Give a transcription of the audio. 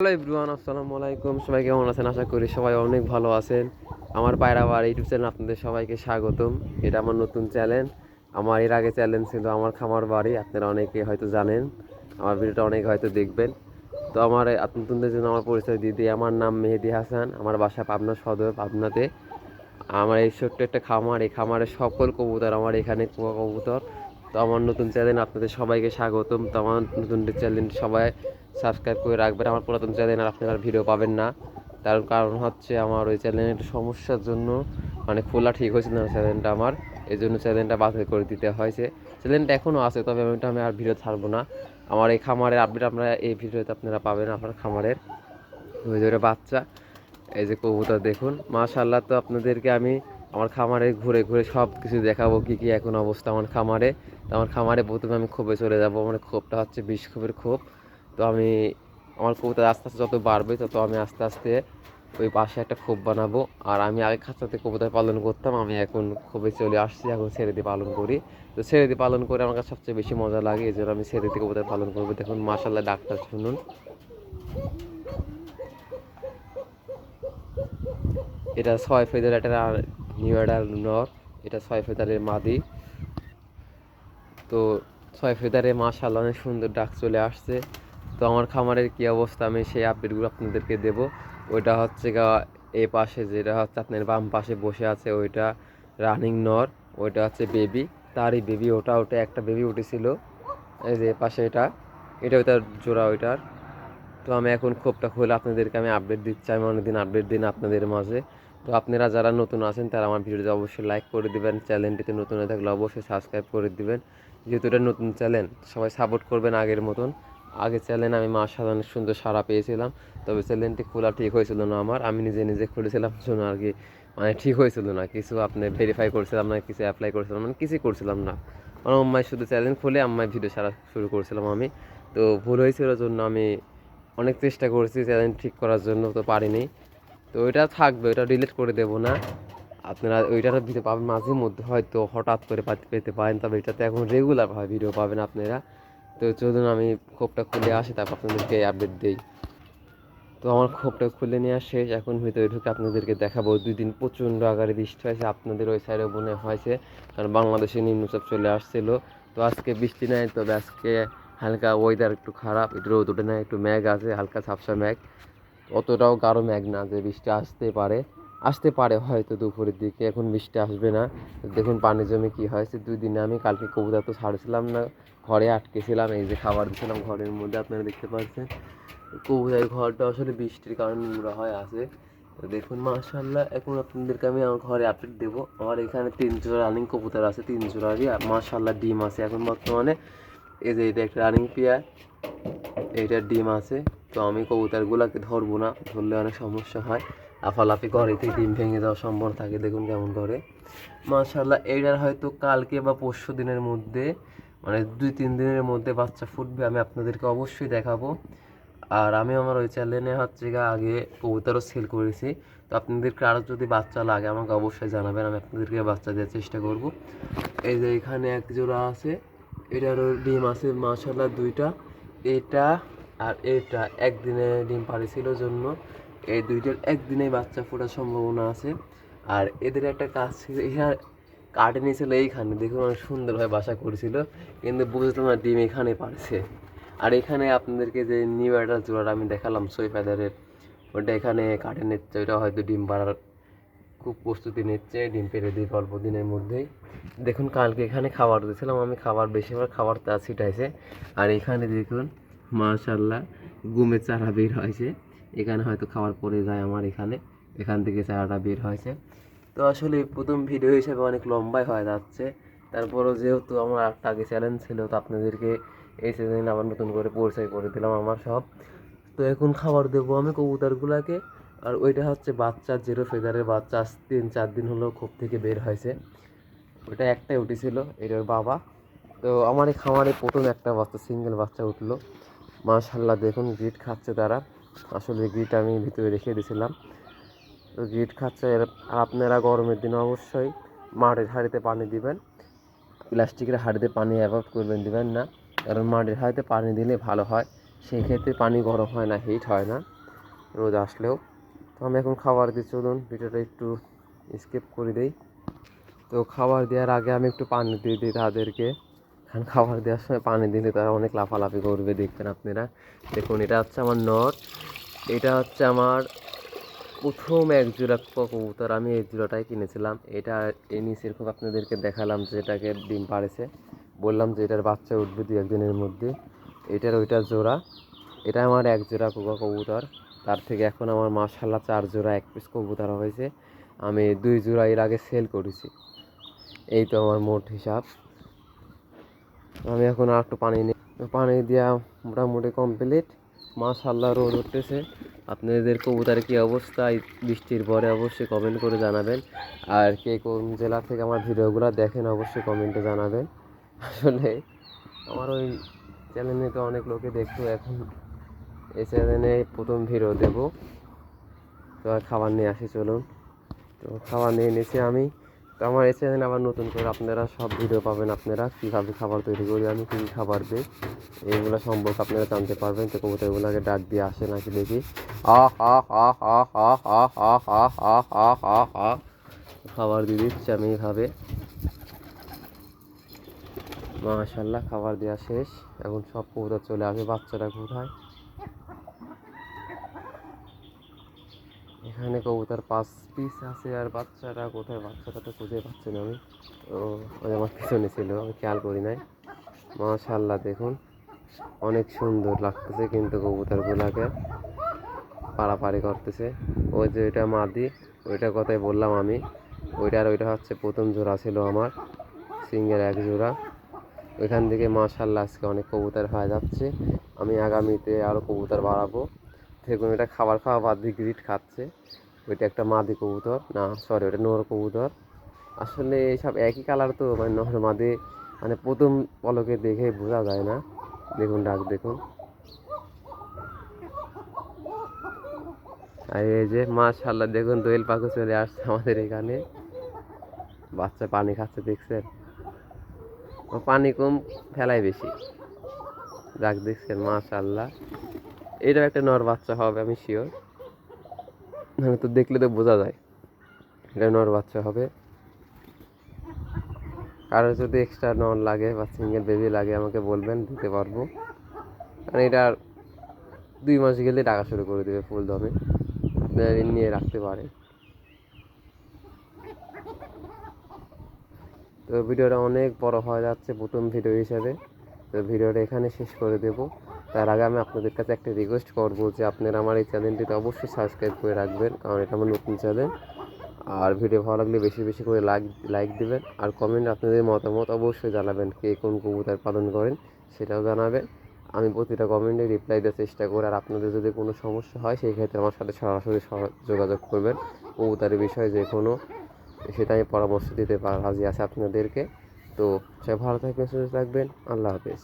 Hello everyone, আসসালামু আলাইকুম। সবাই কেমন আছেন? আশা করি সবাই অনেক ভালো আছেন। আমার পায়রা বাড়ি ইউটিউব চ্যানেল আপনাদের সবাইকে স্বাগতম। এটা আমার নতুন চ্যানেল। আমার এর আগে চ্যানেল ছিল আমার খামার বাড়ি, আপনারা অনেকে হয়তো জানেন, আমার ভিডিওটা অনেকে হয়তো দেখবেন। তো আমার নতুনদের জন্য আমার পরিচয় দিয়ে দিই। আমার নাম মেহেদি হাসান, আমার বাসা পাবনা সদর, পাবনাতে। আমার এই ছোট্ট একটা খামার, এই খামারের সকল কবুতর আমার এখানে কুয়া কবুতর। তো আমার নতুন চ্যানেল আপনাদের সবাইকে স্বাগতম। তো আমার নতুন চ্যানেল সবাই সাবস্ক্রাইব করে রাখবেন। আমার পুরাতন চ্যানেল আর আপনারা ভিডিও পাবেন না, তার কারণ হচ্ছে আমার ওই চ্যানেলের সমস্যার জন্য মানে খোলা ঠিক হয়েছিল না চ্যানেলটা আমার, এই জন্য চ্যানেলটা বাতিল করে দিতে হয়েছে। চ্যানেলটা এখনও আছে, তবে আমি আর ভিডিও ছাড়বো না। আমার এই খামারের আপডেট আপনারা এই ভিডিওতে আপনারা পাবেন। আমার খামারের ওই যে বাচ্চা, এই যে কবুতর দেখুন মাশাআল্লাহ। তো আপনাদেরকে আমি আমার খামারে ঘুরে ঘুরে সব কিছু দেখাবো, কী কী এখন অবস্থা আমার খামারে। তো আমার খামারে প্রথমে আমি খোপে চলে যাব। আমার খোপটা হচ্ছে 20 খোপের খোপ। তো আমি আমার কবুতর আস্তে আস্তে যত বাড়বে তত আমি আস্তে আস্তে ওই পাশে একটা খোপ বানাবো। আর আমি আগে খাঁচাতে কবুতর পালন করতাম, আমি এখন খোপে চলে আসছি, এখন ছেড়ে দিয়ে পালন করি। তো ছেড়ে দিয়ে পালন করে আমার কাছে সবচেয়ে বেশি মজা লাগে, এই জন্য আমি ছেড়ে দিয়ে কবুতর পালন করবো। দেখুন মাশাআল্লাহ, ডাক্তার শুনুন। এটা 6 ফেদার একটা নিউ অ্যাডাল নর, এটা 6 ফেদারের মাদি। তো 6 ফেদারে মাশাআল্লাহ অনেক সুন্দর ডাক চলে আসছে। তো আমার খামারের কী অবস্থা আমি সেই আপডেটগুলো আপনাদেরকে দেবো। ওইটা হচ্ছে এই পাশে যেটা হচ্ছে আপনার বাম পাশে বসে আছে ওইটা রানিং নর, ওইটা হচ্ছে বেবি, তারই বেবি। ওটা একটা বেবি উঠেছিল, এই যে পাশে এটা ওইটার জোড়া ওইটার। তো আমি এখন খোপটা খুলে আপনাদেরকে আমি আপডেট দিচ্ছি। আমি অনেকদিন আপডেট দিন আপনাদের মাঝে। তো আপনারা যারা নতুন আছেন তারা আমার ভিডিওতে অবশ্যই লাইক করে দিবেন, চ্যানেলটিতে নতুন হয়ে থাকলে অবশ্যই সাবস্ক্রাইব করে দিবেন। যেহেতু এটা নতুন চ্যানেল, সবাই সাপোর্ট করবেন আগের মতন। আগের চ্যানেলে আমি মাশাআল্লাহ অনেক সুন্দর সাড়া পেয়েছিলাম, তবে চ্যানেলটি খোলা ঠিক হয়েছিল না আমার, আমি নিজে নিজে খুলেছিলাম জন্য আর কি, মানে ঠিক হয়েছিল না কিছু। আপনি ভেরিফাই করছিলাম না, কিছু অ্যাপ্লাই করছিলাম মানে কিছুই করছিলাম না। আমার আম্মাই শুধু চ্যানেল খুলে আম্মাই ভিডিও ছাড়া শুরু করছিলাম আমি। তো ভুল হয়েছিল জন্য আমি অনেক চেষ্টা করেছি চ্যালেঞ্জ ঠিক করার জন্য, তো পারিনি। তো ওইটা থাকবে, ওইটা ডিলিট করে দেবো না। আপনারা ওইটার দিতে পাবেন মাঝে মধ্যে, হয়তো হঠাৎ করে পেতে পারেন, তবে এটাতে এখন রেগুলারভাবে ভিডিও পাবেন আপনারা। তো চলুন আমি খোপটা খুলে আসি, তারপর আপনাদেরকে আপডেট দিই। তো আমার খোপটা খুলে নেওয়া শেষ, এখন ভিতরে ঢুকে আপনাদেরকে দেখাবো। 2 দিন প্রচণ্ড আকারে বৃষ্টি হয়েছে, আপনাদের ওই সাইডে মনে হয়েছে, কারণ বাংলাদেশে নিম্নচাপ চলে আসছিল। তো আজকে বৃষ্টি নাই, তবে আজকে হালকা ওয়েদার একটু খারাপ, একটু রোদ ওঠে না, একটু মেঘ আছে, হালকা ঝাপসা মেঘ। অতটাও গাঢ় মেঘ না যে বৃষ্টি আসতে পারে হয়তো দুপুরের দিকে, এখন বৃষ্টি আসবে না। দেখুন পানি জমে কী হয়েছে 2 দিনে। আমি কালকে কবুতর তো ছাড়ছিলাম না, ঘরে আটকেছিলাম, এই যে খাবার দিয়েছিলাম ঘরের মধ্যে, আপনারা দেখতে পাচ্ছেন কবুতরের ঘরটা আসলে বৃষ্টির কারণে নোংরা হয়ে আছে। তো দেখুন মাশাআল্লাহ, এখন আপনাদেরকে আমি আমার ঘরে আপডেট দেবো। আমার এখানে 3 জোড়া রানিং কবুতর আছে, 3 জোড়ারই মাশাআল্লাহ ডিম আছে এখন বর্তমানে। এই যে এটা একটা রানিং পেয়ার, এইটার ডিম আছে। তো আমি কবুতরগুলোকে ধরবো না, ধরলে অনেক সমস্যা হয়, লাফালাফি করে, এতে ডিম ভেঙে যাওয়ার সম্ভাবনা থাকে। দেখুন কেমন করে মাশাআল্লাহ। এইটার হয়তো কালকে বা পরশু দিনের মধ্যে, মানে 2-3 দিনের মধ্যে বাচ্চা ফুটবে, আমি আপনাদেরকে অবশ্যই দেখাবো। আর আমি আমার ওই চ্যানেলে হচ্ছে আগে কবুতরও সেল করেছি। তো আপনাদেরকে আরও যদি বাচ্চা লাগে আমাকে অবশ্যই জানাবেন, আমি আপনাদেরকে বাচ্চা দেওয়ার চেষ্টা করব। এই যে এখানে এক জোড়া আছে, এটারও ডিম আছে মাশাআল্লাহ 2টা। এটা আর এটা একদিনে ডিম পাড়েছিল জন্য এই 2টার একদিনেই বাচ্চা ফোটার সম্ভাবনা আছে। আর এদের একটা কাজ ছিল, এখানে কাটে নিয়েছিল এইখানে, দেখুন অনেক সুন্দরভাবে বাসা করেছিল, কিন্তু বুঝলাম না ডিম এখানে পারছে। আর এখানে আপনাদেরকে যে নিউ অ্যাডাল জোড়াটা আমি দেখালাম 6 ফেদারের, ওটা এখানে কাটে নিচ্ছে, ওইটা হয়তো ডিম পাড়ার খুব প্রস্তুতি নিচ্ছে, ডিম পেড়ে দিই অল্প দিনের মধ্যেই। দেখুন কালকে এখানে খাবার দিয়েছিলাম আমি, খাবার বেশিরভাগ খাবার তা ছিটাইছে। আর এখানে দেখুন মাশাআল্লাহ গুমের চারা বের হয়েছে, এখানে হয়তো খাবার পড়ে যায় আমার এখান থেকে চারাটা বের হয়েছে। তো আসলে প্রথম ভিডিও হিসেবে অনেক লম্বাই হয়ে যাচ্ছে, তারপরও যেহেতু আমার একটা আগে চ্যালেঞ্জ ছিল, তো আপনাদেরকে এই সিজন আবার নতুন করে পরিচয় করে দিলাম আমার সব। তো এখন খাবার দেবো আমি কবুতরগুলোকে। আর ওইটা হচ্ছে বাচ্চা 0 ফেদারের বাচ্চা, আজ 3-4 দিন হলো খোপ থেকে বের হয়েছে, ওইটা একটাই উঠেছিল, এটার বাবা। তো আমার এই খামারে প্রথম একটা বাচ্চা, সিঙ্গেল বাচ্চা উঠলো মাশাআল্লাহ। দেখুন গ্রিট খাচ্ছে তারা, আসলে গ্রিট আমি ভিতরে রেখে দিয়েছিলাম, তো গ্রিট খাচ্ছে। আর আপনারা গরমের দিনে অবশ্যই মাটির হাঁড়িতে পানি দিবেন, প্লাস্টিকের হাঁড়িতে পানি অ্যাভয়েড করবেন, দিবেন না, কারণ মাটির হাঁড়িতে পানি দিলে ভালো হয়। সেই ক্ষেত্রে পানি গরম হয় না, হিট হয় না রোদ আসলেও। তো আমি এখন খাবার দিই, চলুন ভিডিওটা একটু স্কিপ করে দিই। তো খাবার দেওয়ার আগে আমি একটু পানি দিয়ে দিই তাদেরকে, কারণ খাবার দেওয়ার সময় পানি দিলে তারা অনেক লাফালাফি করবে, দেখবেন আপনারা। দেখুন এটা হচ্ছে আমার নর, এটা হচ্ছে আমার প্রথম এক জোড়া কবুতর। আমি এই জোড়াটাই কিনেছিলাম। এটা এই নিচের খুব আপনাদেরকে দেখালাম যে এটাকে ডিম পাড়েছে, বললাম যে এটার বাচ্চা উঠবে 2-1 দিনের মধ্যে। এটার ওইটার জোড়া, এটা আমার এক জোড়া কবুতর। তার থেকে এখন আমার মাশাআল্লাহ 4 জোড়া 1 পিস কবুতর হয়েছে। আমি 2 জোড়া এর আগে সেল করেছি। এই তো আমার মোট হিসাব। আমি এখন আর একটু পানি নিই, পানি দেওয়া মোটামুটি কমপ্লিট। মাশাআল্লাহ রোদ উঠতেছে। আপনাদের কবুতরের কী অবস্থা এই বৃষ্টির পরে অবশ্যই কমেন্ট করে জানাবেন। আর কে কোন জেলা থেকে আমার ভিডিওগুলো দেখেন অবশ্যই কমেন্টে জানাবেন। আসলে আমার ওই চ্যানেলে তো অনেক লোকে দেখতো, এখন এই চ্যানেলে প্রথম ভিডিও দেবো। তো আর খাবার নিয়ে আসি, চলুন। তো খাবার নিয়ে নিয়েছি আমি। তো আমার এই চ্যানেলে আবার নতুন করে আপনারা সব ভিডিও পাবেন, আপনারা কীভাবে খাবার তৈরি করি, আমি কী কী খাবার দিই, এইগুলো সম্পর্কে আপনারা জানতে পারবেন। তো কবুতরগুলোকে ডাক দিয়ে আসে নাকি দেখি। খাবার দিয়ে দিচ্ছি আমি এইভাবে। মাশাআল্লাহ খাবার দেওয়া শেষ। এখন সব কবুতর চলে আসে। বাচ্চারা কোথায়? এখানে কবুতর 5 পিস আছে, আর বাচ্চারা কোথায়? বাচ্চাটা তো খুঁজে পাচ্ছি না আমি। ওই আমার পিছনে ছিল, আমি খেয়াল করি নাই। মাশাআল্লাহ দেখুন অনেক সুন্দর লাগতেছে, কিন্তু কবুতরগুলাকে পাড়াপাড়ি করতেছে। ওই যে ওইটা মাদি, ওইটার কথাই বললাম আমি। ওইটা হচ্ছে প্রথম জোড়া ছিল আমার, সিঙ্গেল এক জোড়া। ওইখান থেকে মাশাআল্লাহ আজকে অনেক কবুতর হয়ে যাচ্ছে। আমি আগামীতে আরও কবুতর বাড়াবো। দেখুন এটা খাবার খাওয়া বাদ দিয়ে গ্রিট খাচ্ছে। ওইটা একটা মাদি কবুতর, না সরি ওটা নর কবুতর। আসলে এইসব একই কালার তো, মানে নর মাদি মানে প্রথম পলকে দেখে বোঝা যায় না। দেখুন ডাক দেখুন। আর এই যে মাশাআল্লাহ দেখুন দোয়েল পাখি চলে আসছে আমাদের এখানে। বাচ্চা পানি খাচ্ছে দেখছেন, ও পানি কম ফেলায় বেশি। যাক দেখছেন মাশাআল্লাহ, এটাও একটা নর বাচ্চা হবে আমি শিওর। তো দেখলে তো বোঝা যায় এটা নর বাচ্চা হবে। কারো যদি এক্সট্রা নর লাগে বা সিঙ্গেল বেবি লাগে আমাকে বলবেন, দিতে পারবো। কারণ এটা 2 মাস গেলে টাকা শুরু করে দেবে ফুল দমে, আপনারা নিয়ে রাখতে পারেন। তো ভিডিওটা অনেক বড় হয়ে যাচ্ছে প্রথম ভিডিও হিসেবে, তো ভিডিওটা এখানে শেষ করে দেব। তার আগে আমি আপনাদের কাছে একটা রিকোয়েস্ট করবো যে আপনারা আমার এই চ্যানেলটিতে অবশ্যই সাবস্ক্রাইব করে রাখবেন, কারণ এটা আমার নতুন চ্যানেল। আর ভিডিও ভালো লাগলে বেশি বেশি করে লাইক দেবেন, আর কমেন্ট আপনাদের মতামত অবশ্যই জানাবেন, কে কোন কবুতর পালন করেন সেটাও জানাবেন। আমি প্রতিটা কমেন্টে রিপ্লাই দেওয়ার চেষ্টা করি। আর আপনাদের যদি কোনো সমস্যা হয় সেই ক্ষেত্রে আমার সাথে সরাসরি যোগাযোগ করবেন। কবুতরের বিষয়ে যে কোনো, সেটা আমি পরামর্শ দিতে রাজি আছি আপনাদেরকে। তো সবাই ভালো থাকবেন, সুস্থ থাকবেন। আল্লাহ হাফেজ।